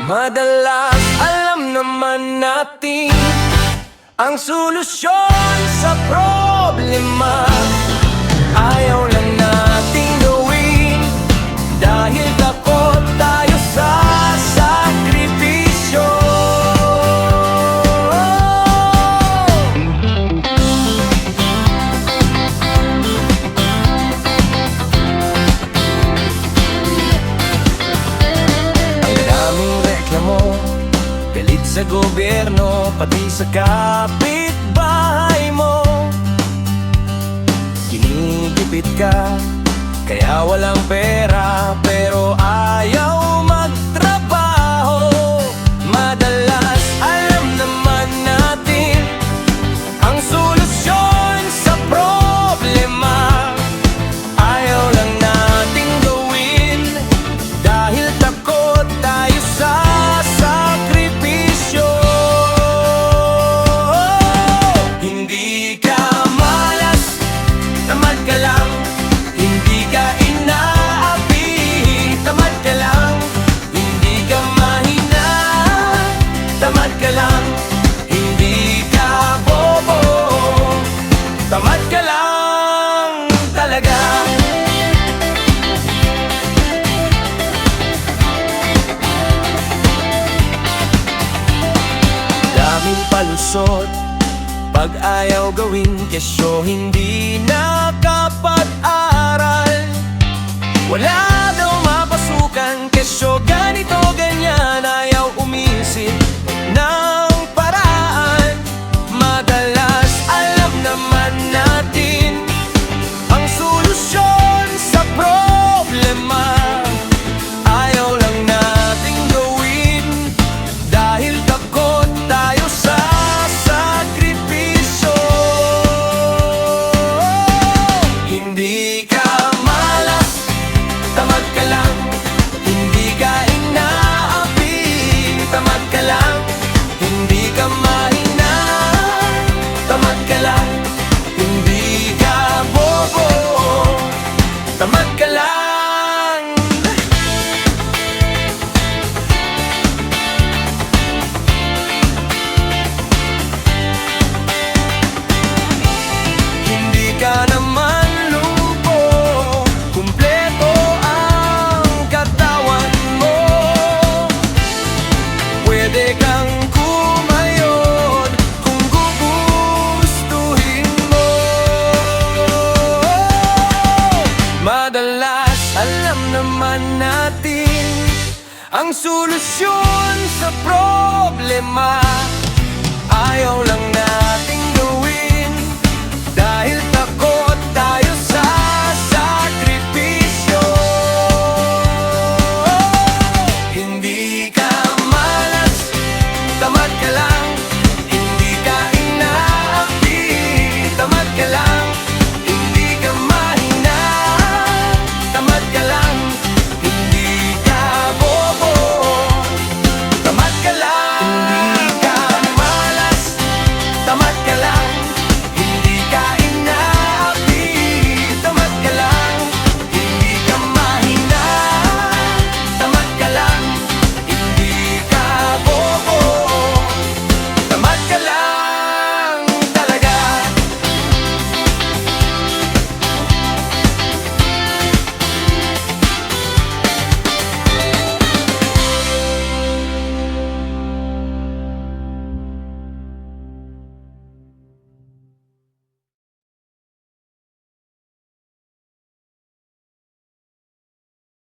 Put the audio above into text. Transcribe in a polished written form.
Madalas alam naman natin ang solusyon sa problema. Ayaw lang nating gawin dahil takot tayo sa sakripisyo. Ang daming reklamo, galit sa gobyerno, pati sa kapitbahay mo. Ginigipit ka, kaya walang pera, pero ayaw magtrabaho. Madalas alam naman natin ang solusyon sa problema. Ayaw lang nating gawin dahil takot tayo sa sakripisyo. Hindi ka malas, tamad ka lang. Hindi ka inaapi, tamad ka lang. Hindi ka mahina, tamad ka lang. Hindi ka bobo, tamad ka lang talaga. Daming palusot pag ayaw gawin kesyo, hindi nakapag-aral. Wala daw mapasukan kesyo, ganito ganyan, ayaw umisip ng paraan. Madalas alam naman natin ang solusyon sa problema. Ayaw lang nating gawin dahil takot tayo sa sakripisyo. Hindi ka malas, tamad ka lang. Hindi ka inaapi, tamad ka lang. Hindi ka mahina, tamad ka lang. Hindi ka bobo, tamad ka lang. Hindi ka naman lumpo, kumpleto ang katawan mo. Pwede kang kumayod kung gugustuhin mo. Madalas alam naman natin ang solusyon sa problema. Ayaw lang na